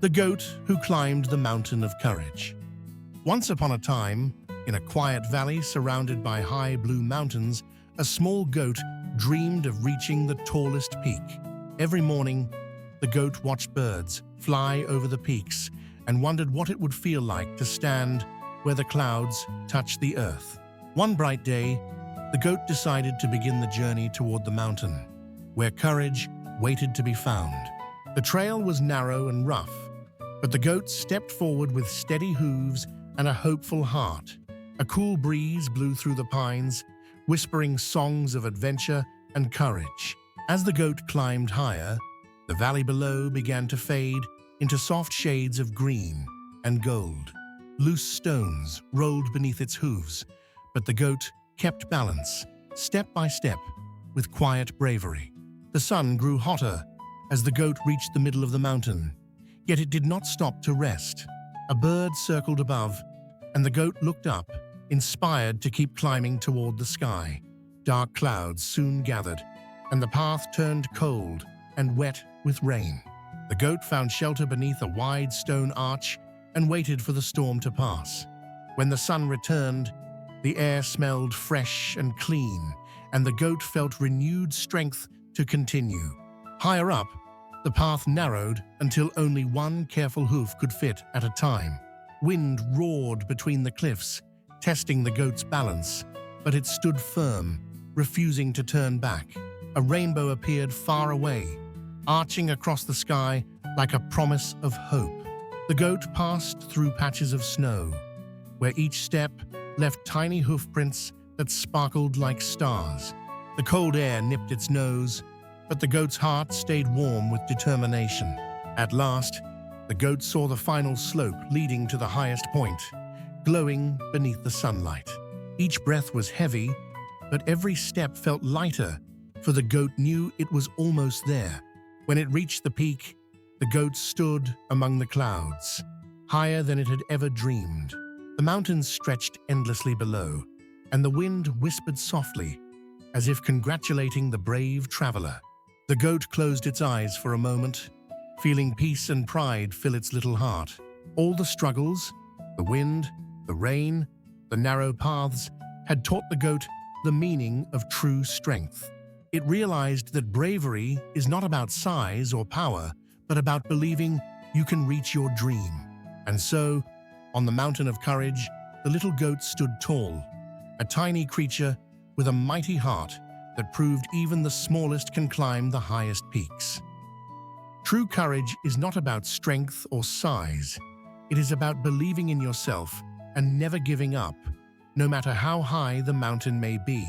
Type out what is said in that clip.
The Goat Who Climbed the Mountain of Courage. Once upon a time, in a quiet valley surrounded by high blue mountains, a small goat dreamed of reaching the tallest peak. Every morning, the goat watched birds fly over the peaks and wondered what it would feel like to stand where the clouds touch the earth. One bright day, the goat decided to begin the journey toward the mountain, where courage waited to be found. The trail was narrow and rough, but the goat stepped forward with steady hooves and a hopeful heart. A cool breeze blew through the pines, whispering songs of adventure and courage. As the goat climbed higher, the valley below began to fade into soft shades of green and gold. Loose stones rolled beneath its hooves, but the goat kept balance, step by step, with quiet bravery. The sun grew hotter as the goat reached the middle of the mountain, yet it did not stop to rest. A bird circled above, and the goat looked up, inspired to keep climbing toward the sky. Dark clouds soon gathered, and the path turned cold and wet with rain. The goat found shelter beneath a wide stone arch and waited for the storm to pass. When the sun returned, the air smelled fresh and clean, and the goat felt renewed strength to continue. Higher up, the path narrowed until only one careful hoof could fit at a time. Wind roared between the cliffs, testing the goat's balance, but it stood firm, refusing to turn back. A rainbow appeared far away, arching across the sky like a promise of hope. The goat passed through patches of snow, where each step left tiny hoofprints that sparkled like stars. The cold air nipped its nose, but the goat's heart stayed warm with determination. At last, the goat saw the final slope leading to the highest point, glowing beneath the sunlight. Each breath was heavy, but every step felt lighter, for the goat knew it was almost there. When it reached the peak, the goat stood among the clouds, higher than it had ever dreamed. The mountains stretched endlessly below, and the wind whispered softly, as if congratulating the brave traveler. The goat closed its eyes for a moment, feeling peace and pride fill its little heart. All the struggles, the wind, the rain, the narrow paths, had taught the goat the meaning of true strength. It realized that bravery is not about size or power, but about believing you can reach your dream. And so, on the mountain of courage, the little goat stood tall, a tiny creature with a mighty heart that proved even the smallest can climb the highest peaks. True courage is not about strength or size. It is about believing in yourself and never giving up, no matter how high the mountain may be.